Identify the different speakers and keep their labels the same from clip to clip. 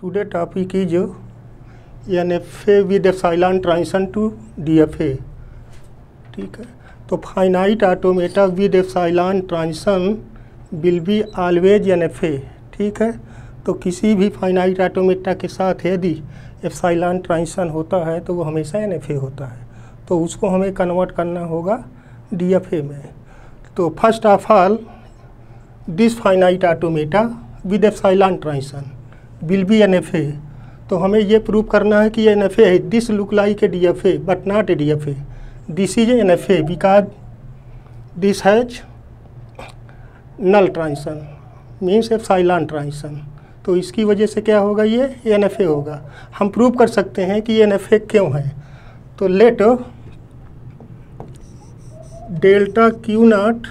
Speaker 1: Today topic is NFA with epsilon transition to DFA। ठीक है, तो finite automata with epsilon transition will be always NFA। ठीक है, तो किसी भी फाइनाइट ऑटोमेटा के साथ यदि एप्सिलॉन ट्रांजिशन होता है तो वो हमेशा NFA होता है, तो उसको हमें कन्वर्ट करना होगा DFA में। तो first of all this finite automata with epsilon transition will B NFA। तो हमें ये प्रूव करना है कि ये NFA है। This look like a DFA but not a DFA। This is a NFA because this has null transition means epsilon transition. तो इसकी वजह से क्या होगा, ये NFA होगा। हम प्रूव कर सकते हैं कि ये NFA क्यों है। तो let delta Q not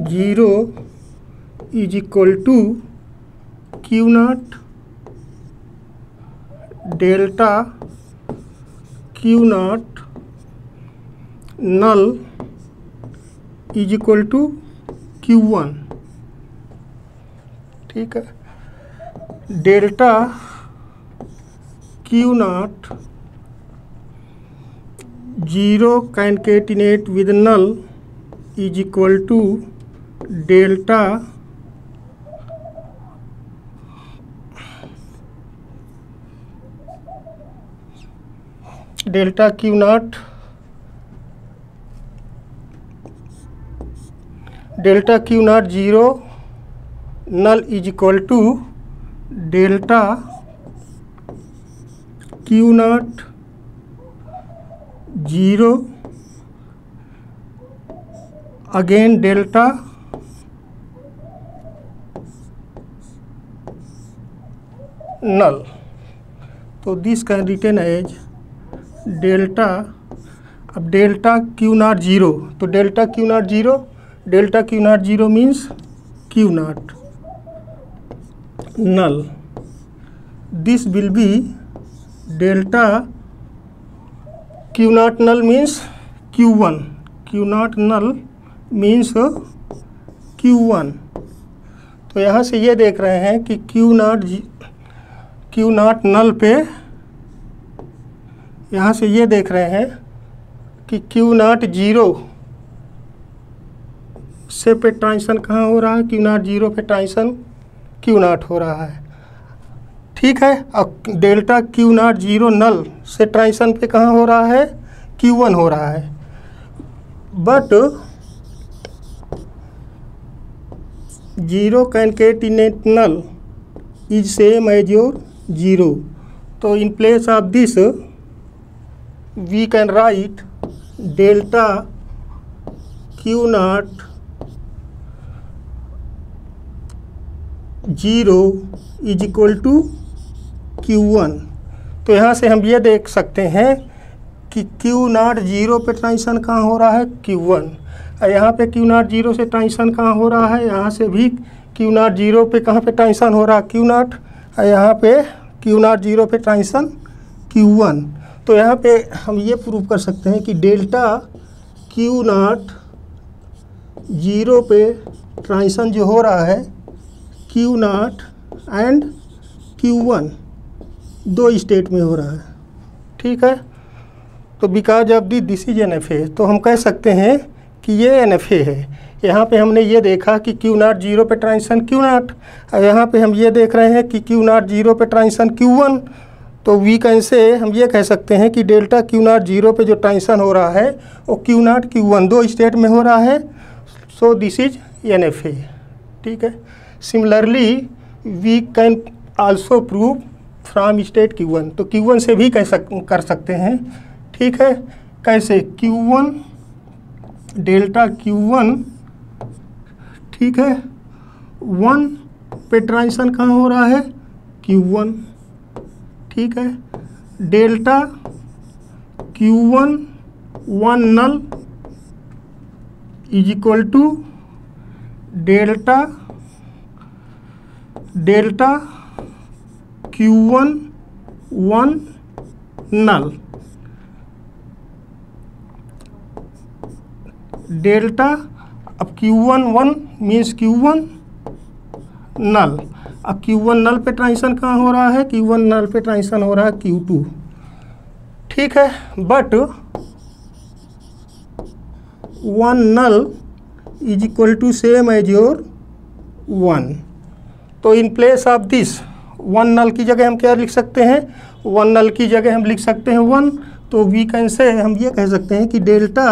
Speaker 1: 0 is equal to Q not delta Q not null is equal to Q1। ठीक है, delta Q not 0 concatenate with null is equal to delta Q not delta Q not 0 null is equal to delta Q not 0 again delta null. तो this can written as delta. अब delta Q not 0, तो delta Q not 0 means Q not null. This will be delta Q not null means Q1। Q not null means Q1। तो यहाँ से ये देख रहे हैं कि Q नॉट नल पे, यहाँ से ये देख रहे हैं कि Q नॉट 0 से पे ट्रांजिशन कहाँ हो रहा है, Q नॉट 0 पे ट्रांजिशन Q नॉट हो रहा है। ठीक है, अब डेल्टा Q नॉट 0 नल से ट्रांजिशन पे कहाँ हो रहा है, Q1 हो रहा है। But 0 concatenate null is same as your 0। तो in place of this we can write delta Q not 0 is equal to Q1। तो यहाँ से हम ये देख सकते हैं कि Q नॉट 0 पे ट्रांजिशन कहाँ हो रहा है, Q1। और यहाँ पे Q नॉट 0 से ट्रांजिशन कहाँ हो रहा है, यहाँ से भी Q नॉट 0 पे कहाँ पे ट्रांजिशन हो रहा है, Q नॉट। और यहाँ पे Q नॉट 0 पे ट्रांजिशन Q1। तो यहाँ पे हम ये प्रूव कर सकते हैं कि डेल्टा Q नॉट 0 पे ट्रांजिशन जो हो रहा है Q नॉट एंड Q1 दो स्टेट में हो रहा है। ठीक है, तो because of this is NFA, तो हम कह सकते हैं कि ये NFA है। यहाँ पे हमने ये देखा कि Q नॉट 0 पे ट्रांजिशन Q नॉट, और यहाँ पे हम ये देख रहे हैं कि Q नॉट 0 पे ट्रांजिशन Q1। तो वी कैन से हम ये कह सकते हैं कि डेल्टा Q नॉट 0 पे जो ट्रांजिशन हो रहा है वो Q नॉट Q1 दो स्टेट में हो रहा है। So this is NFA। ठीक है, similarly we can also prove from state Q1। तो Q1 से भी कर सकते हैं। ठीक है, कैसे, Q1 डेल्टा Q1, ठीक है, 1 पे ट्रांजिशन कहाँ हो रहा है, Q1। ठीक है, delta Q1 1 null is equal to delta Q1 1 null. Delta अब Q1 1 मीन्स Q1 नल। अब Q1 नल पे ट्रांजिशन कहाँ हो रहा है, Q1 नल पे ट्रांजिशन हो रहा है Q2, ठीक है। But one null is equal to same as your 1। तो in place of this one null की जगह हम क्या लिख सकते हैं, वन नल की जगह हम लिख सकते हैं 1। तो वी कैन से हम ये कह सकते हैं कि डेल्टा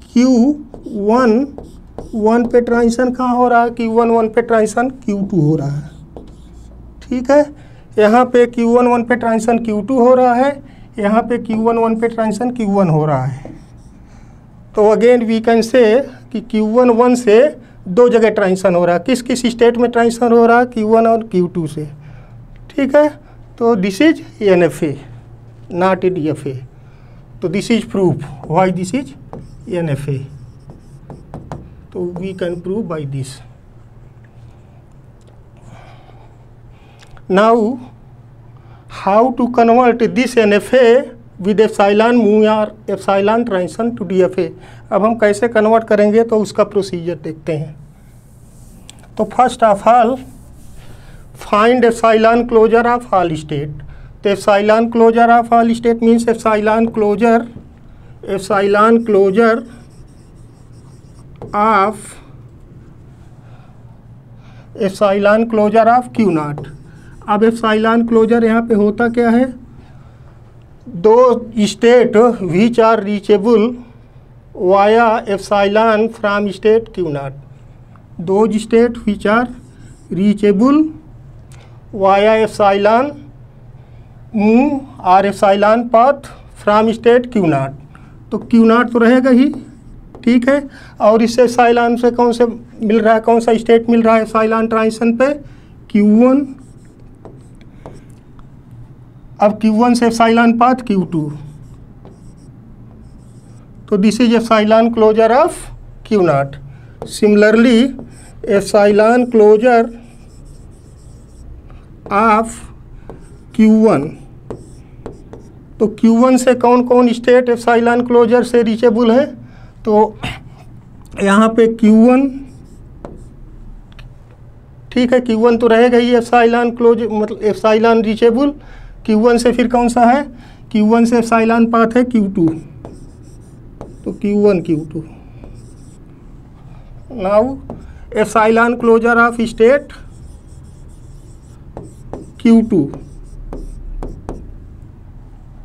Speaker 1: Q1 1 पे ट्रांजिशन कहाँ हो रहा है, Q1 1 पे ट्रांजिशन Q2 हो रहा है, ठीक है। यहाँ पे Q1 1 पे ट्रांजिशन Q2 हो रहा है, यहाँ पे Q1 1 पे ट्रांजिशन Q1 हो रहा है। तो अगेन वी कैन से कि Q1 1 से दो जगह ट्रांजिशन हो रहा है, किस किस स्टेट में ट्रांजिशन हो रहा है, Q1 और Q2 से, ठीक है। तो this is NFA not a DFA। तो this is proof why this is NFA। तो we can prove by this. Now how to convert this NFA with epsilon move और एप्सिलॉन ट्रांजिशन टू DFA। अब हम कैसे convert करेंगे तो उसका procedure देखते हैं। तो first of all find epsilon closure of all state. तो epsilon closure of all state means epsilon closure of Q not. अब एप्सिलॉन क्लोजर यहाँ पे होता क्या है, those state which are reachable via epsilon from state Q not. Those state which are reachable via epsilon move और epsilon path from state Q not. तो Q not तो रहेगा ही, ठीक है। और इससे एप्सिलॉन से कौन से मिल रहा है, कौन सा स्टेट मिल रहा है एप्सिलॉन ट्रांजिशन पे, Q1। अब Q1 से एप्सिलॉन पाथ Q2। तो this is epsilon closure of Q not. Similarly epsilon closure of Q1। तो Q1 से कौन कौन स्टेट एप्सिलॉन क्लोजर से रीचेबल है, तो यहाँ पे Q1, ठीक है। Q1 तो रहेगा ही एप्सिलॉन क्लोज मतलब एप्सिलॉन रीचेबल। Q1 से फिर कौन सा है, Q1 से एप्सिलॉन पाथ है Q2। तो Q1 Q2। Now epsilon closure of state Q2।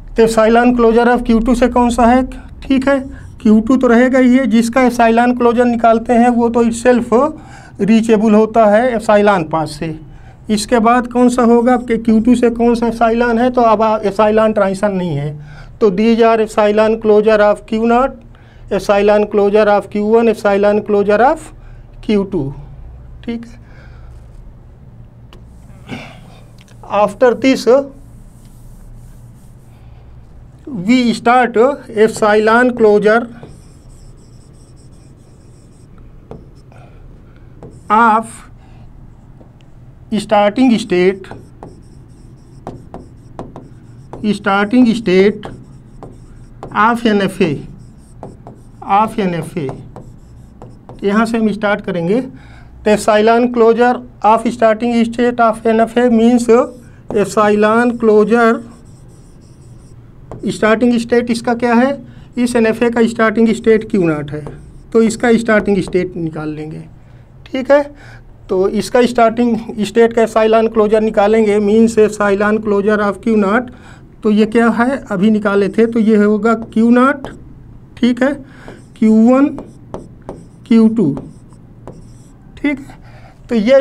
Speaker 1: तो एप्सिलॉन क्लोजर ऑफ Q2 से कौन सा है, ठीक है। Q2 तो रहेगा ही है, जिसका एप्सिलॉन क्लोजर निकालते हैं वो तो इटसेल्फ रीचेबल होता है एप्सिलॉन पाथ से। इसके बाद कौन सा होगा कि Q2 से कौन सा एप्सिलॉन है, तो अब एप्सिलॉन ट्रांजिशन नहीं है। तो these are epsilon closure of Q not, epsilon closure of Q1, epsilon closure of Q2, ठीक है। After this we start epsilon closure of starting state of NFA यहाँ से हम स्टार्ट करेंगे। तो epsilon closure of starting state of NFA means epsilon closure starting state इसका क्या है, इस NFA का स्टार्टिंग स्टेट Q नॉट है, तो इसका स्टार्टिंग स्टेट निकाल लेंगे, ठीक है। तो इसका स्टार्टिंग स्टेट का एप्सिलॉन क्लोजर निकालेंगे means epsilon closure of Q not. तो ये क्या है, अभी निकाले थे, तो ये होगा Q नॉट, ठीक है, Q1 Q2, ठीक है। तो ये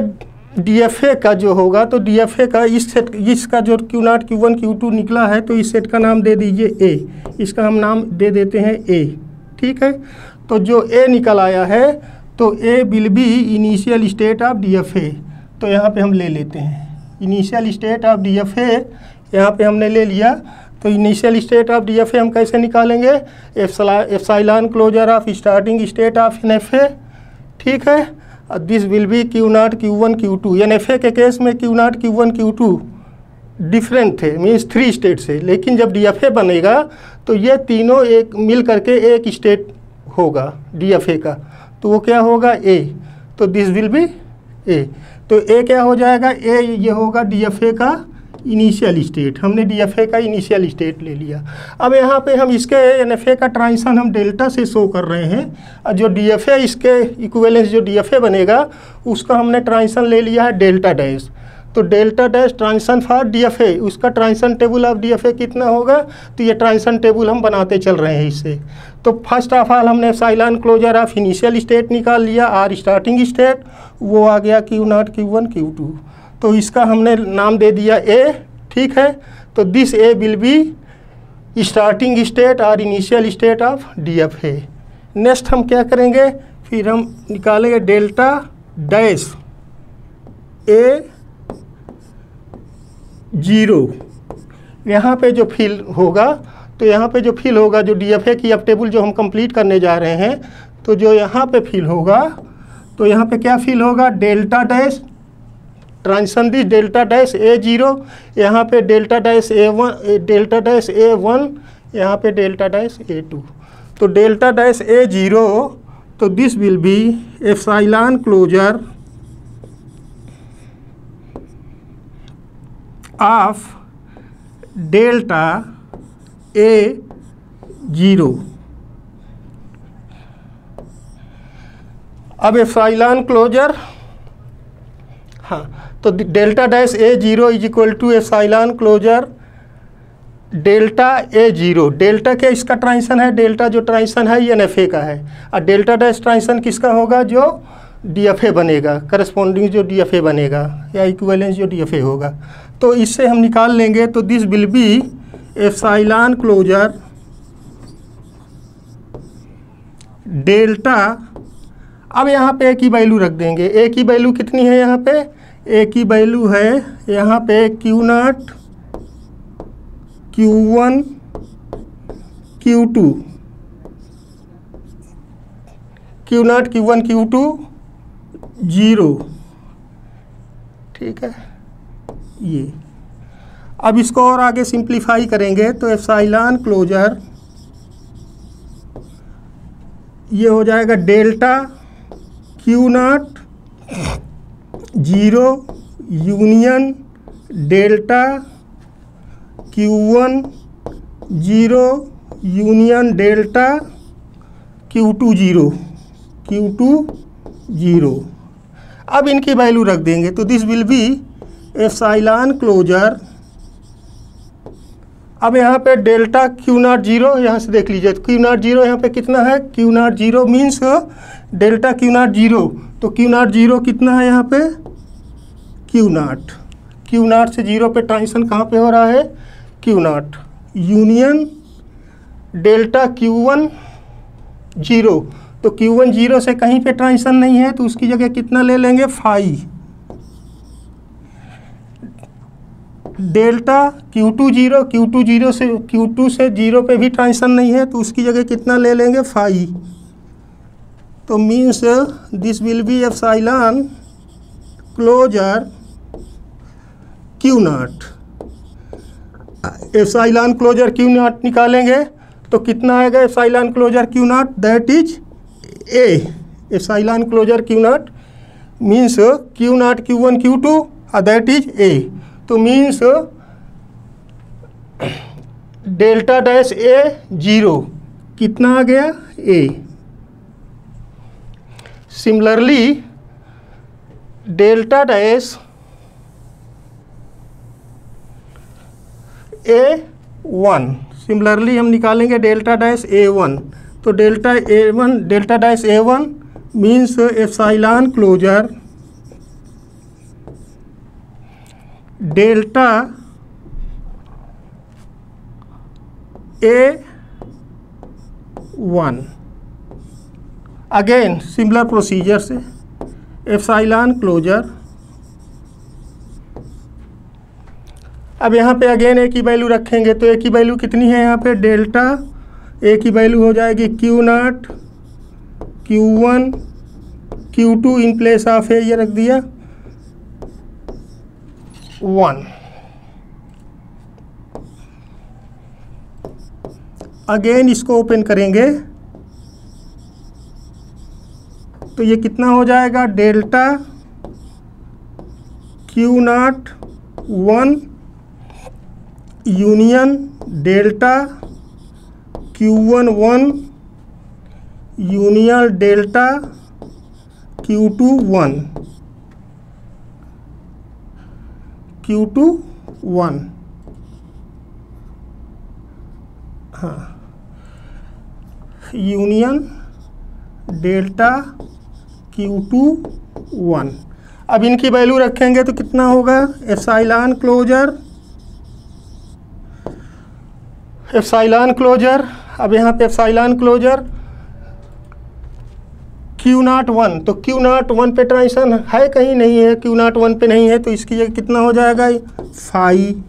Speaker 1: DFA का जो होगा, तो DFA का इस सेट, इसका जो Q नॉट Q1 Q2 निकला है, तो इस सेट का नाम दे दीजिए A। इसका हम नाम दे देते हैं A, ठीक है। तो जो A निकल आया है, तो A will B initial state of DFA। तो यहाँ पे हम ले लेते हैं इनिशियल स्टेट ऑफ DFA, यहाँ पे हमने ले लिया। तो इनिशियल स्टेट ऑफ DFA हम कैसे निकालेंगे, epsilon closure of starting state of NFA, ठीक है। This will be Q not Q1 Q2। NFA के केस में Q not Q1 Q2 different थे, मीन्स 3 स्टेट से, लेकिन जब DFA बनेगा तो ये तीनों एक मिल करके एक स्टेट होगा DFA का, तो वो क्या होगा A। तो दिस विल बी A। तो ए क्या हो जाएगा, ए ये होगा DFA का इनिशियल स्टेट। हमने DFA का इनिशियल स्टेट ले लिया। अब यहाँ पे हम इसके NFA का ट्रांजिशन हम डेल्टा से शो कर रहे हैं, और जो DFA इसके इक्विवेलेंस जो DFA बनेगा उसका हमने ट्रांजिशन ले लिया है डेल्टा डैश। तो delta dash transition for DFA, उसका ट्रांजिशन टेबल ऑफ DFA कितना होगा, तो ये ट्रांजिशन टेबल हम बनाते चल रहे हैं इससे। तो फर्स्ट ऑफ ऑल हमने epsilon closure of initial state निकाल लिया, आर स्टार्टिंग स्टेट, वो आ गया Q0 Q1 Q2। तो इसका हमने नाम दे दिया A, ठीक है। तो this A will be starting state और initial state of DFA। Next हम क्या करेंगे, फिर हम निकालेंगे डेल्टा डैश A 0। यहाँ पे जो फिल होगा, तो यहाँ पे जो फिल होगा, जो DFA की अब टेबल जो हम कंप्लीट करने जा रहे हैं, तो जो यहाँ पे फिल होगा, तो यहाँ पे क्या फिल होगा, delta dash transition this delta dash A0, यहाँ पे डेल्टा डैश A1, यहाँ पे डेल्टा डैश A2। तो डेल्टा डैश A0, तो this will be epsilon closure of delta A0। अब एप्सिलॉन क्लोजर, हाँ, तो delta dash A0 is equal to epsilon closure delta A0। Delta क्या इसका ट्रांजिशन है, डेल्टा जो ट्रांजिशन है ये NFA का है, और डेल्टा डैश ट्रांजिशन किसका होगा, जो DFA बनेगा, करस्पॉन्डिंग जो DFA बनेगा या इक्विवेलेंस जो DFA होगा। तो इससे हम निकाल लेंगे, तो this will be epsilon closure delta. अब यहाँ पे A की वैल्यू रख देंगे। A की वैल्यू कितनी है, यहाँ पे A की वैल्यू है यहाँ पे Q0 Q1 Q2, Q0 Q1 Q2 0, ठीक है ये। अब इसको और आगे सिंप्लीफाई करेंगे, तो एप्सिलॉन क्लोजर ये हो जाएगा delta Q0 0 union delta Q1 0 union delta Q2 0। अब इनकी वैल्यू रख देंगे, तो this will be epsilon closure. अब यहाँ पे डेल्टा Q0 0, यहाँ से देख लीजिए Q0 0 यहाँ पे कितना है, Q0 0 मीन्स डेल्टा Q0 0, तो Q0 0 कितना है यहाँ पे Q0 से 0 पे ट्रांजिशन कहाँ पे हो रहा है, Q0 यूनियन डेल्टा Q1 0, तो Q1 0 से कहीं पे ट्रांजिशन नहीं है, तो उसकी जगह कितना ले लेंगे, फाई। डेल्टा Q2 0, Q2 से 0 पे भी ट्रांजिशन नहीं है, तो उसकी जगह कितना ले लेंगे, फाई। तो means this will be epsilon closure Q0। Epsilon closure Q0 निकालेंगे, तो कितना आएगा epsilon closure Q0, that is A। Epsilon closure Q0 means Q0 Q1 Q2 that is A। तो मीन्स डेल्टा डैश A0 कितना आ गया, A। Similarly delta dash A1, similarly हम निकालेंगे डेल्टा डैश A1, तो delta dash A1 means epsilon closure delta A1। Again similar procedure से epsilon closure. अब यहाँ पे अगेन A की वैल्यू रखेंगे, तो A की वैल्यू कितनी है यहाँ पे, डेल्टा A की वैल्यू हो जाएगी Q0 Q1 Q2 in place of A ये रख दिया 1। अगेन इसको ओपन करेंगे, तो ये कितना हो जाएगा, delta Q not 1 union delta Q1 1 union delta Q2 1 Q2 1। हाँ, यूनियन डेल्टा Q2 1। अब इनकी वैल्यू रखेंगे तो कितना होगा, एप्सिलॉन क्लोजर। अब यहाँ पे एप्सिलॉन क्लोजर Q0 1, तो Q0 1 पे ट्रांजिशन है कहीं नहीं है, Q0 1 पे नहीं है, तो इसकी जगह कितना हो जाएगा, फाई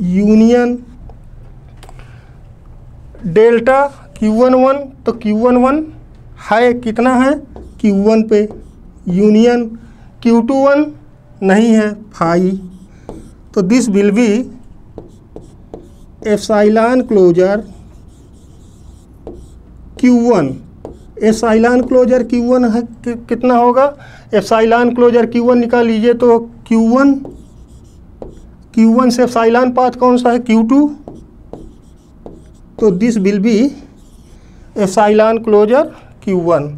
Speaker 1: यूनियन डेल्टा Q1 1, तो Q1 1 है कितना है, Q1 पे, यूनियन Q2 1 नहीं है, फाई। तो this will be epsilon closure Q1। Epsilon closure Q1 है कितना होगा, एप्सिलॉन क्लोजर Q1 निकाल लीजिए, तो Q1 से एप्सिलॉन पाथ कौन सा है, Q2, तो this will be epsilon closure Q1।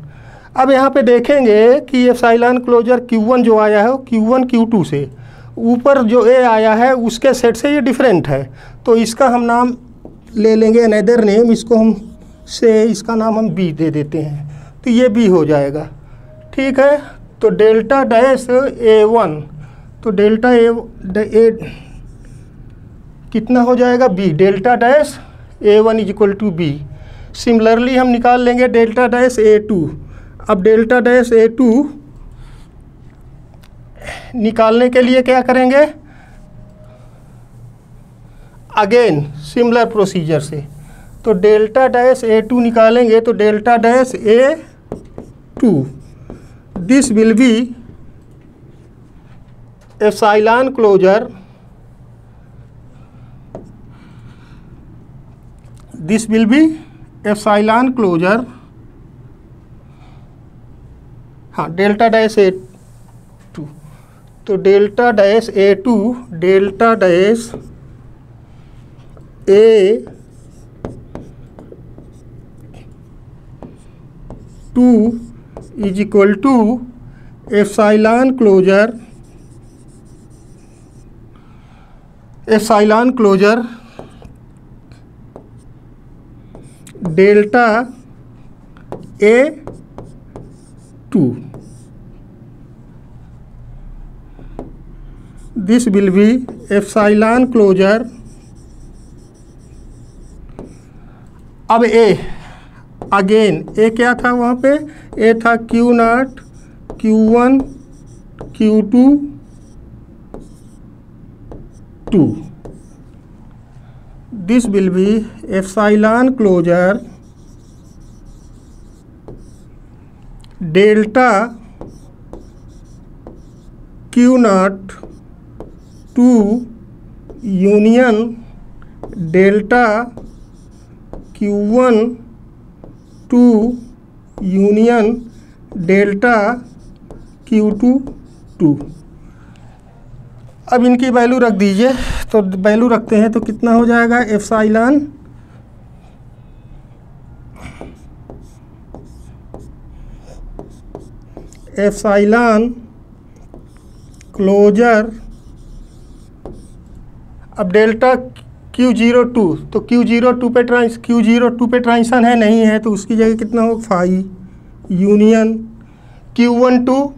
Speaker 1: अब यहाँ पे देखेंगे कि एप्सिलॉन क्लोजर Q1 जो आया है वो Q1 Q2 से, ऊपर जो A आया है उसके सेट से ये डिफरेंट है, तो इसका हम नाम ले लेंगे अनदर नेम, इसका नाम हम B दे देते हैं, तो ये B हो जाएगा, ठीक है। तो डेल्टा डैश A1, तो डेल्टा A कितना हो जाएगा, B, delta dash A1 is equal to B। Similarly हम निकाल लेंगे डेल्टा डैश A2। अब डेल्टा डैश A2 निकालने के लिए क्या करेंगे, अगेन सिमिलर प्रोसीजर से, तो डेल्टा डैश A2 निकालेंगे, तो delta dash A2 this will be epsilon closure, this will be epsilon closure, हाँ, डेल्टा डैश A2, तो delta dash A2 delta dash A2 is equal to epsilon closure delta A2, this will be epsilon closure. अब A again, A क्या था वहाँ पे, A था Q0 Q1 Q2 2, this will be epsilon closure delta Q0 2 union delta Q1 2 union delta Q2 2। अब इनकी value रख दीजिए, तो वैल्यू रखते हैं तो कितना हो जाएगा, एप्सिलॉन क्लोजर। अब डेल्टा Q02, तो Q02 पे ट्रांजिशन है नहीं है, तो उसकी जगह कितना हो, फाई यूनियन Q12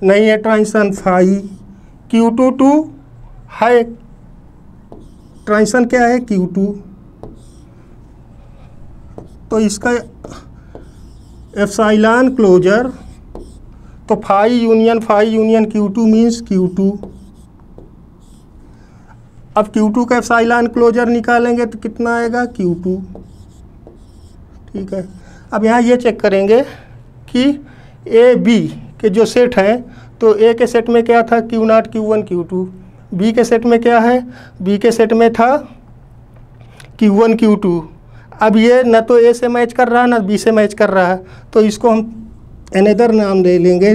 Speaker 1: नहीं है ट्रांजिशन, फाई Q22 है ट्रांजिशन, क्या है, Q2, तो इसका एप्सिलॉन क्लोजर, तो phi union Q2 means Q2। अब Q2 का एप्सिलॉन क्लोजर निकालेंगे तो कितना आएगा, Q2, ठीक है। अब यहाँ ये चेक करेंगे कि A B के जो सेट हैं, तो A के सेट में क्या था, Q0 Q1 Q2, B के सेट में क्या है, B के सेट में था Q1 Q2। अब ये न तो A से मैच कर रहा है न B से मैच कर रहा है, तो इसको हम अनदर नाम दे लेंगे,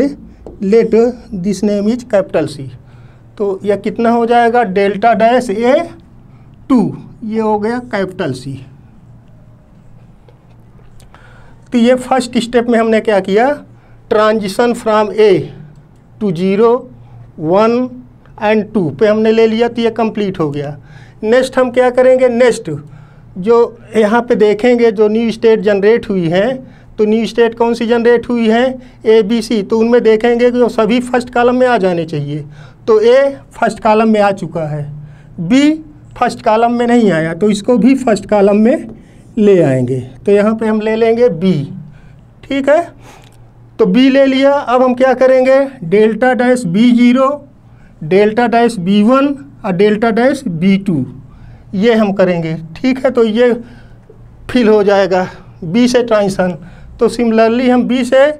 Speaker 1: let this name is capital C। तो यह कितना हो जाएगा, डेल्टा डैश A2, ये हो गया कैपिटल C। तो ये फर्स्ट स्टेप में हमने क्या किया, transition from A to 0, 1 and 2 पे हमने ले लिया, तो ये कंप्लीट हो गया। नेक्स्ट हम क्या करेंगे, नेक्स्ट जो यहाँ पे देखेंगे जो न्यू स्टेट जनरेट हुई है, तो न्यू स्टेट कौन सी जनरेट हुई है, ABC, तो उनमें देखेंगे कि वो सभी फर्स्ट कॉलम में आ जाने चाहिए। तो A फर्स्ट कॉलम में आ चुका है, B फर्स्ट कॉलम में नहीं आया, तो इसको भी फर्स्ट कॉलम में ले आएंगे। तो यहाँ पे हम ले लेंगे B, ठीक है। तो B ले लिया। अब हम क्या करेंगे, delta dash B0, delta dash B1 और डेल्टा डैश B2, ये हम करेंगे, ठीक है। तो ये फिल हो जाएगा B से ट्रांजिशन। तो सिमिलरली हम B से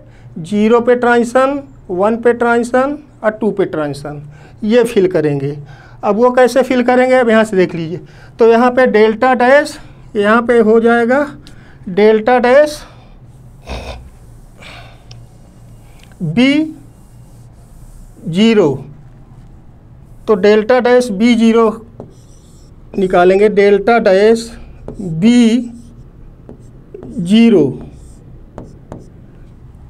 Speaker 1: 0 पे ट्रांजिशन, 1 पे ट्रांजिशन और 2 पे ट्रांजिशन, ये फिल करेंगे। अब वो कैसे फिल करेंगे, अब यहाँ से देख लीजिए। तो यहाँ पे डेल्टा डैश, यहाँ पे हो जाएगा डेल्टा डैश B0, तो डेल्टा डैश B0 निकालेंगे, delta dash B0,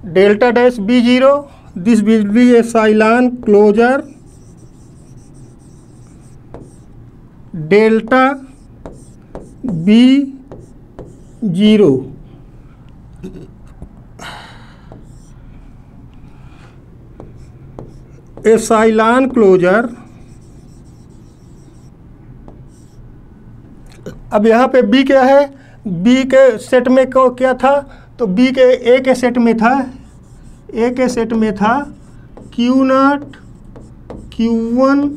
Speaker 1: delta dash B0, this will be epsilon closure delta B0, epsilon closure. अब यहाँ पे B क्या है, B के सेट में को क्या था, तो B के A के सेट में था, A के सेट में था Q0, Q1,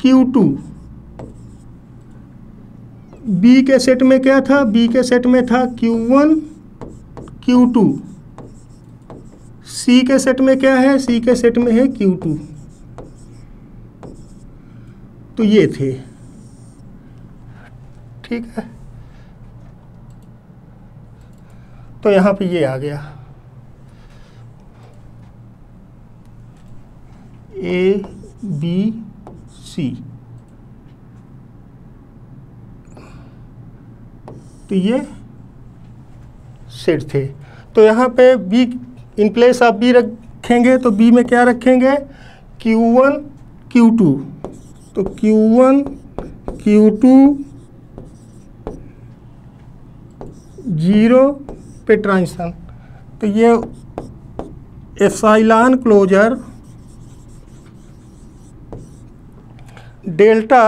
Speaker 1: Q2। B के सेट में क्या था, B के सेट में था Q1, Q2। C के सेट में क्या है, C के सेट में है Q2। तो ये थे, ठीक है। तो यहाँ पे ये आ गया A, B, C। तो ये सेट थे। तो यहाँ पे B in place of B रखेंगे, तो B में क्या रखेंगे, Q1, Q2। तो Q1, Q2 0 पे ट्रांजिशन। तो ये एप्सिलॉन क्लोजर डेल्टा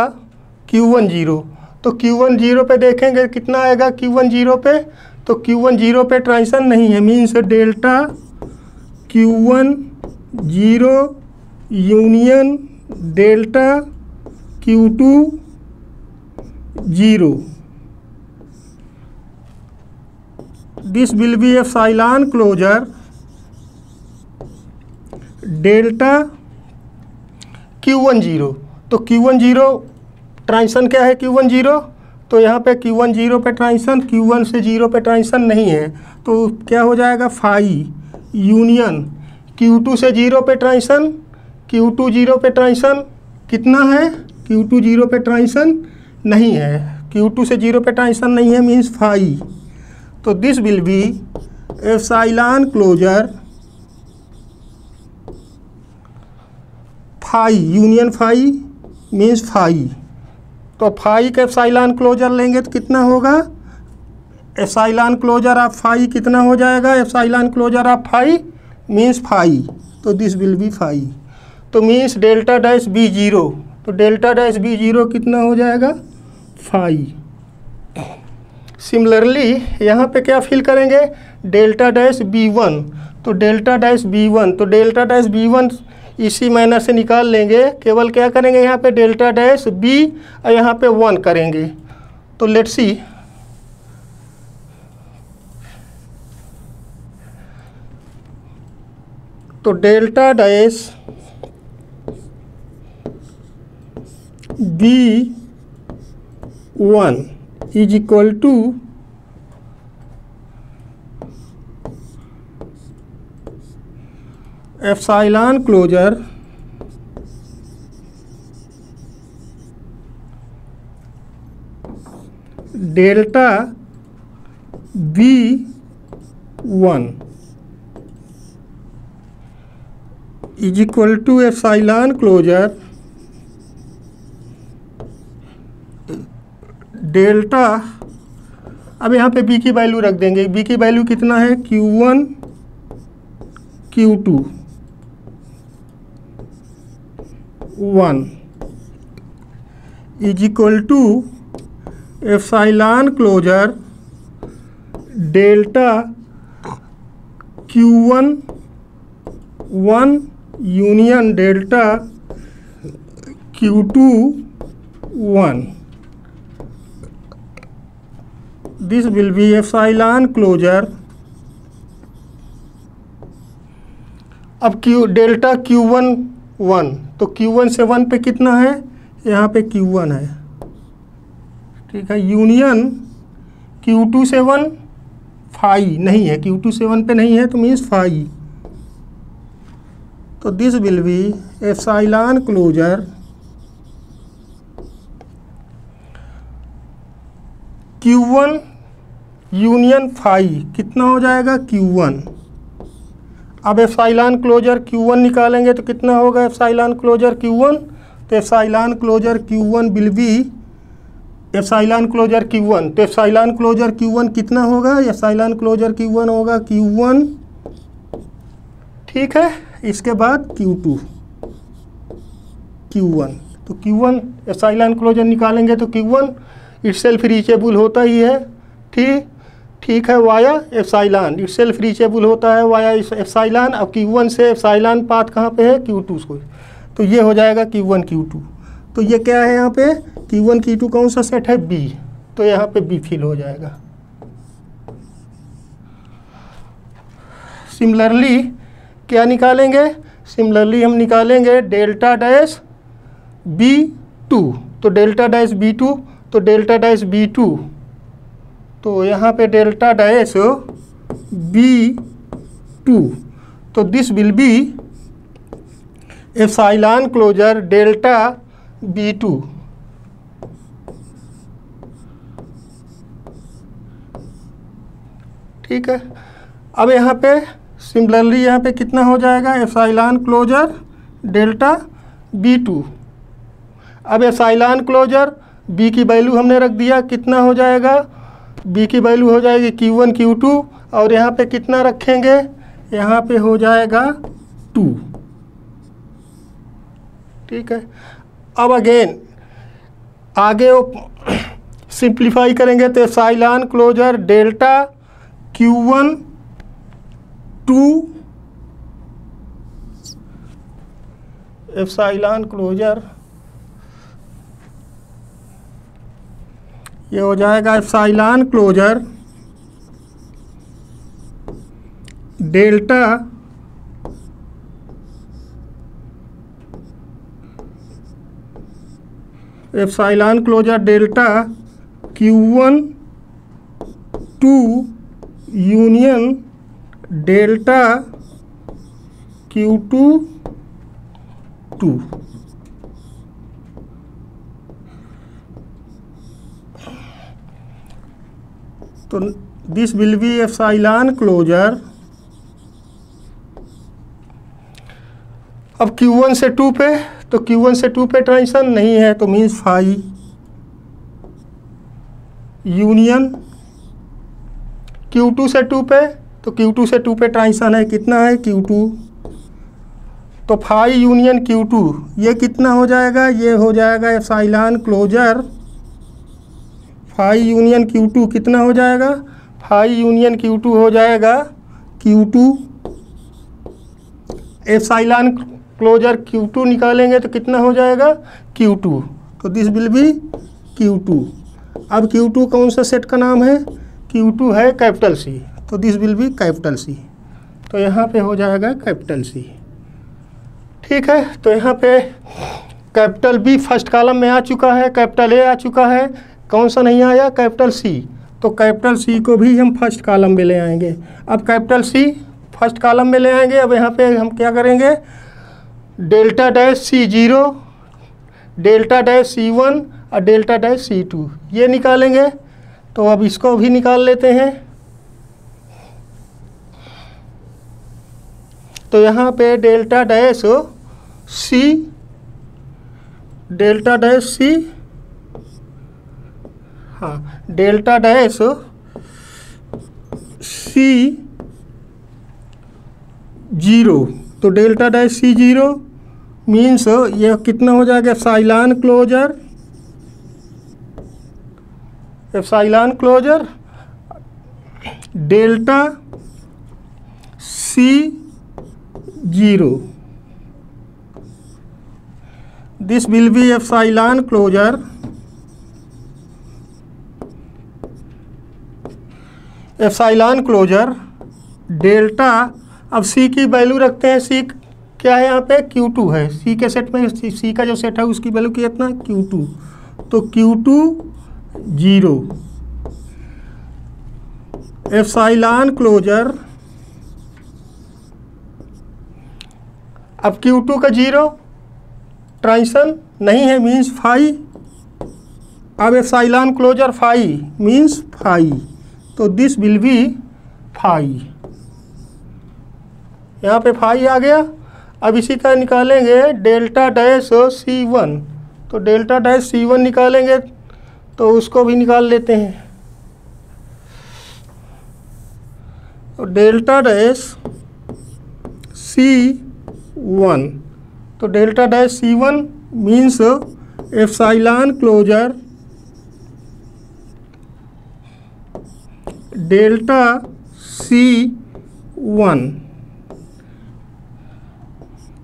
Speaker 1: Q1 0। तो Q1 0 पे देखेंगे कितना आएगा, Q1 0 पे, तो Q1 0 पे ट्रांजिशन नहीं है, means delta Q1 0 union delta Q2 0। This will be epsilon closure delta Q1 0। तो Q1 0 ट्रांजिशन क्या है, Q1 0, तो यहाँ पे Q1 0 पे ट्रांजिशन, Q1 से 0 पे ट्रांजिशन नहीं है, तो क्या हो जाएगा, फाई यूनियन Q2 से 0 पे ट्रांजिशन, Q2 0 पे ट्रांजिशन कितना है, Q2 0 पे ट्रांजिशन नहीं है, Q2 से 0 पे ट्रांजिशन नहीं है, मीन्स फाई। तो this will be epsilon closure phi union phi means phi. तो फाई का एप्सिलॉन क्लोजर लेंगे तो कितना होगा, एप्सिलॉन क्लोजर ऑफ फाई कितना हो जाएगा, epsilon closure of phi means phi. तो दिस विल बी फाई। तो मीन्स डेल्टा डैश B0, तो डेल्टा डैश B0 कितना हो जाएगा, फाई। सिमिलरली यहाँ पे क्या फिल करेंगे, डेल्टा डैश B1, तो डेल्टा डैश B1, तो डेल्टा डैश B1 इसी मैनर से निकाल लेंगे, केवल क्या करेंगे यहाँ पे डेल्टा डैश B और यहाँ पे 1 करेंगे। तो लेट्स सी, तो delta dash B1 is equal to epsilon closure delta B1 is equal to epsilon closure delta, अब यहाँ पे B की वैल्यू रख देंगे। B की वैल्यू कितना है, Q1 Q2 1 is equal to epsilon closure delta Q1 1 union delta Q2 1। This will be epsilon closure. अब डेल्टा Q1 1, तो Q1 से 1 पे कितना है, यहाँ पे Q1 है, ठीक है। यूनियन Q2 से 1 फाई नहीं है, Q2 से 1 पे नहीं है तो मीन्स फाई। तो this will be epsilon closure Q1 union phi कितना हो जाएगा, Q1। अब एप्सिलॉन क्लोजर Q1 निकालेंगे तो कितना होगा एप्सिलॉन क्लोजर Q1, तो epsilon closure Q1 will be epsilon closure Q1, तो एप्सिलॉन क्लोजर Q1 कितना होगा, एप्सिलॉन क्लोजर Q1 होगा Q1, ठीक है। इसके बाद Q2 Q1, तो Q1 एप्सिलॉन क्लोजर निकालेंगे तो Q1 इटसेल्फ रीचेबल होता ही है, ठीक है, वाया एप्सिलॉन इटसेल्फ रीचेबल होता है वाया एप्सिलॉन। अब Q1 से एप्सिलॉन पाथ कहाँ पे है, Q2 को, तो ये हो जाएगा Q1 Q2। तो ये क्या है यहाँ पे, Q1 Q2 कौन सा सेट है, B, तो यहाँ पे B फिल हो जाएगा। सिमिलरली क्या निकालेंगे, सिमिलरली हम निकालेंगे डेल्टा डैश B2, तो डेल्टा डैश B2, तो डेल्टा डैश B2, तो यहाँ पे डेल्टा डैश B2, तो this will be epsilon closure delta B2। ठीक है। अब यहाँ पे सिमिलरली यहाँ पे कितना हो जाएगा, एप्सिलॉन क्लोजर डेल्टा B2। अब एप्सिलॉन क्लोजर B की वैल्यू हमने रख दिया, कितना हो जाएगा, B की वैल्यू हो जाएगी Q1 Q2, और यहाँ पे कितना रखेंगे, यहाँ पे हो जाएगा 2, ठीक है। अब अगेन आगे सिंप्लीफाई करेंगे तो epsilon closure delta Q1 2 epsilon closure, ये हो जाएगा epsilon closure delta epsilon closure delta Q1 2 union delta Q2 2। तो this will be epsilon closure. अब Q1 से 2 पे, तो Q1 से 2 पे ट्रांजिशन नहीं है तो मीन्स फाई यूनियन Q2 से 2 पे, तो Q2 से 2 पे ट्रांजिशन है, कितना है Q2, तो फाई यूनियन Q2, ये कितना हो जाएगा, ये हो जाएगा epsilon closure phi union Q2, कितना हो जाएगा, फाई यूनियन Q2 हो जाएगा Q2। एप्सिलॉन क्लोजर Q2 निकालेंगे तो कितना हो जाएगा Q2, तो दिस विल बी Q2। अब Q2 कौन सा सेट का नाम है, Q2 है कैपिटल C, तो this will B capital C, तो यहाँ पे हो जाएगा कैपिटल C, ठीक है। तो यहाँ पे कैपिटल B फर्स्ट कॉलम में आ चुका है, कैपिटल A आ चुका है, कौन सा नहीं आया, कैपिटल C, तो कैपिटल C को भी हम फर्स्ट कॉलम में ले आएंगे। अब कैपिटल C फर्स्ट कॉलम में ले आएंगे। अब यहाँ पे हम क्या करेंगे, delta dash C0, delta dash C1 और डेल्टा डैश C2 ये निकालेंगे। तो अब इसको भी निकाल लेते हैं। तो यहाँ पे delta dash C, delta dash C, हाँ डेल्टा डैश सी 0, तो डेल्टा डैश सी 0 मीन्स यह कितना हो जाएगा, epsilon closure, epsilon closure delta C 0, this will be epsilon closure, epsilon closure delta, अब सी की वैल्यू रखते हैं, सी क्या है यहाँ पे, Q2 है, सी के सेट में सी का जो सेट है उसकी वैल्यू कितना, Q2, तो Q2 0, एप्सिलॉन क्लोजर, अब Q2 का 0 ट्रांजिशन नहीं है मीन्स फाई, अब epsilon closure phi means phi, तो दिस विल बी फाई, यहाँ पे फाई आ गया। अब इसी का निकालेंगे डेल्टा डैश C1, तो डेल्टा डैश C1 निकालेंगे तो उसको भी निकाल लेते हैं। तो डेल्टा डैश C1, तो delta dash C1 means epsilon closure delta C1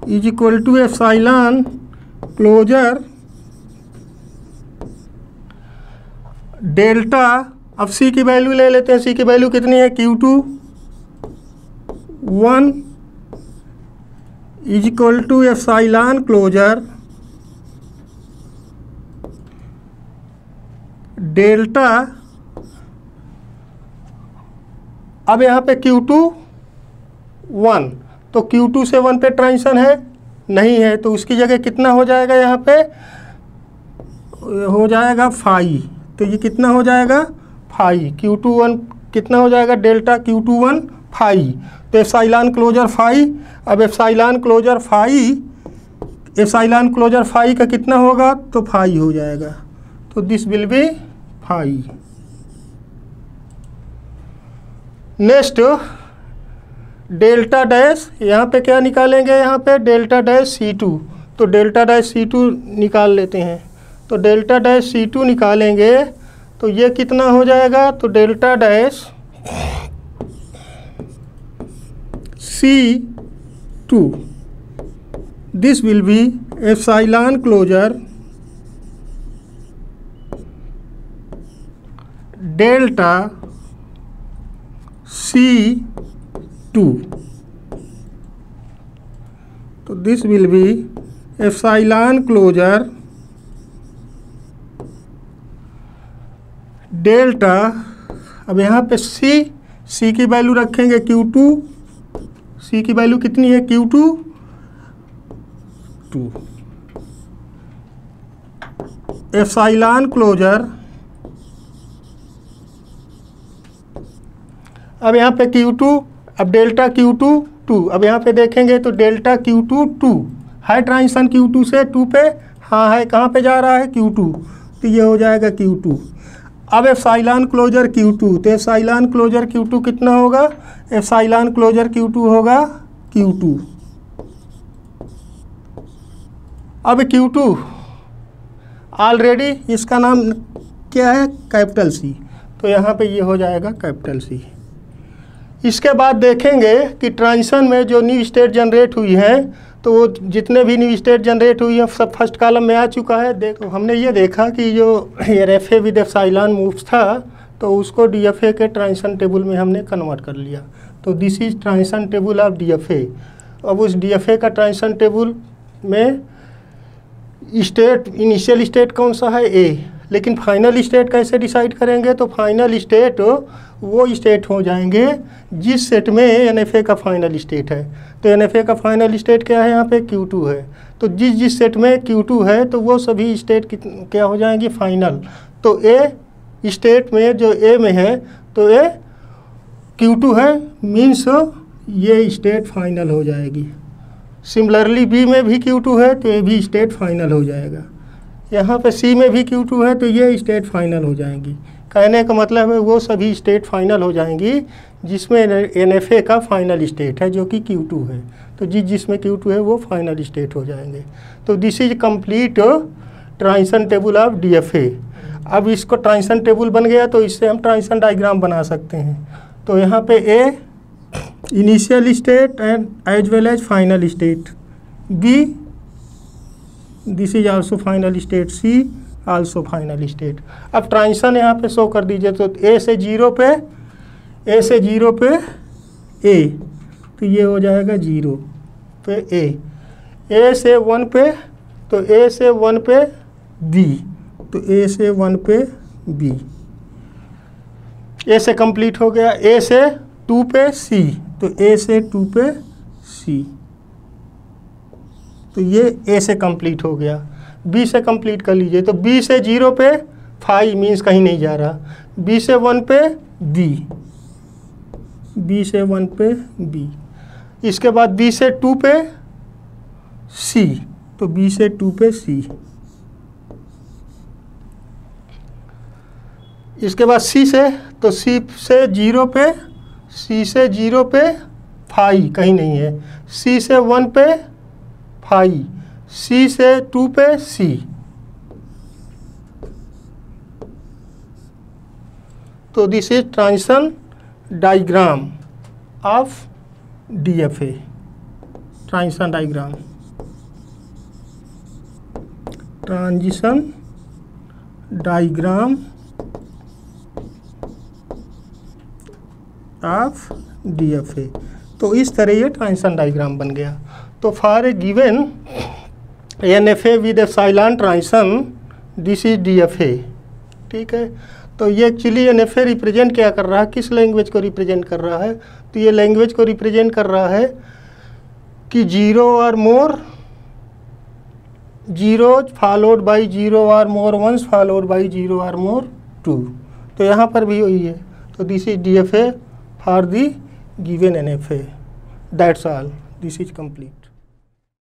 Speaker 1: is equal to epsilon closure delta, अब सी की वैल्यू ले लेते हैं, सी की वैल्यू कितनी है, Q2 1 is equal to epsilon closure delta, अब यहाँ पे Q2 1, तो Q2 से 1 पे ट्रांजिशन है नहीं है, तो उसकी जगह कितना हो जाएगा, यहाँ पे हो जाएगा फाई, तो ये कितना हो जाएगा फाई, Q2 1 कितना हो जाएगा, डेल्टा Q2 1 फाई, तो एप्सिलॉन क्लोजर फाई, अब epsilon closure phi, epsilon closure phi का कितना होगा, तो फाई हो जाएगा, तो this will be phi. Next delta dash, यहाँ पे क्या निकालेंगे, यहाँ पे डेल्टा डैश C2, तो डेल्टा डैश C2 निकाल लेते हैं, तो डेल्टा डैश C2 निकालेंगे तो ये कितना हो जाएगा, तो delta dash C2 this will be epsilon closure delta C2, तो this will be epsilon closure delta, अब यहाँ पे सी की वैल्यू रखेंगे Q2, सी की वैल्यू कितनी है, Q2 2, एप्सिलॉन क्लोजर, अब यहाँ पे Q2, अब डेल्टा Q2 2, अब यहाँ पे देखेंगे तो डेल्टा Q2 2 है, ट्रांजिशन Q2 से 2 पे, हाँ है, कहाँ पे जा रहा है, Q2, तो ये हो जाएगा Q2। अब एप्सिलॉन क्लोजर Q2, तो एप्सिलॉन क्लोजर Q2 कितना होगा, एप्सिलॉन क्लोजर Q2 होगा Q2, अब Q2 ऑलरेडी इसका नाम क्या है, कैपिटल C, तो यहाँ पे ये हो जाएगा कैपिटल C। इसके बाद देखेंगे कि ट्रांजिशन में जो न्यू स्टेट जनरेट हुई है, तो वो जितने भी न्यू स्टेट जनरेट हुई है सब फर्स्ट कॉलम में आ चुका है। देखो हमने ये देखा कि जो RFA विद एप्सिलॉन मूव्स था तो उसको DFA के ट्रांजिशन टेबल में हमने कन्वर्ट कर लिया, तो this is transition table of DFA। अब उस DFA का ट्रांजिशन टेबल में स्टेट, इनिशियल स्टेट कौन सा है, A, लेकिन फाइनल स्टेट कैसे डिसाइड करेंगे, तो फाइनल स्टेट वो स्टेट हो जाएंगे जिस सेट में NFA का फाइनल स्टेट है। तो NFA का फाइनल स्टेट क्या है, यहाँ पे Q2 है, तो जिस सेट में Q2 है तो वो सभी स्टेट क्या हो जाएंगी, फाइनल। तो A स्टेट में जो ए में है तो ये Q2 है, मीन्स ये स्टेट फाइनल हो जाएगी। सिमिलरली बी में भी Q2 है तो ये भी स्टेट फाइनल हो जाएगा। यहाँ पे सी में भी Q2 है तो ये स्टेट फाइनल हो जाएंगी। कहने का मतलब है वो सभी स्टेट फाइनल हो जाएंगी जिसमें NFA का फाइनल स्टेट है जो कि Q2 है। तो जिसमें Q2 है वो फाइनल स्टेट हो जाएंगे। तो this is complete transition table of DFA। अब इसको ट्रांजिशन टेबल बन गया तो इससे हम ट्रांजिशन डायग्राम बना सकते हैं। तो यहाँ पे A initial state and as well as final state, B this is also final state, C also final state. अब ट्रांजिशन यहाँ पे शो कर दीजिए तो A से 0 पे A, तो ये हो जाएगा 0 पे A से 1 पे तो A से 1 पे B, तो A से 1 पे B, A से कंप्लीट हो गया। A से 2 पे C, तो A से 2 पे C, तो ये A से कंप्लीट हो गया। B से कंप्लीट कर लीजिए तो B से 0 पे 5 मीन्स कहीं नहीं जा रहा, B से 1 पे B से 1 पे B, इसके बाद B से 2 पे C, तो B से 2 पे C, इसके बाद C से तो C से 0 पे 5 कहीं नहीं है, C से 1 पे 5, C से 2 पे C, तो this is transition diagram of DFA। Transition diagram, transition diagram of DFA। तो इस तरह ये ट्रांजिशन डायग्राम बन गया। तो for a given NFA with epsilon transition this is DFA। ठीक है, तो ये एक्चुअली NFA रिप्रेजेंट क्या कर रहा है, किस लैंग्वेज को रिप्रेजेंट कर रहा है, तो ये लैंग्वेज को रिप्रेजेंट कर रहा है कि 0 और मोर जीरोज फॉलोड बाई 0 और मोर वंस फॉलोड बाई 0 और मोर 2। तो यहाँ पर भी वही है। तो this is DFA for the given NFA. That's all. This is complete.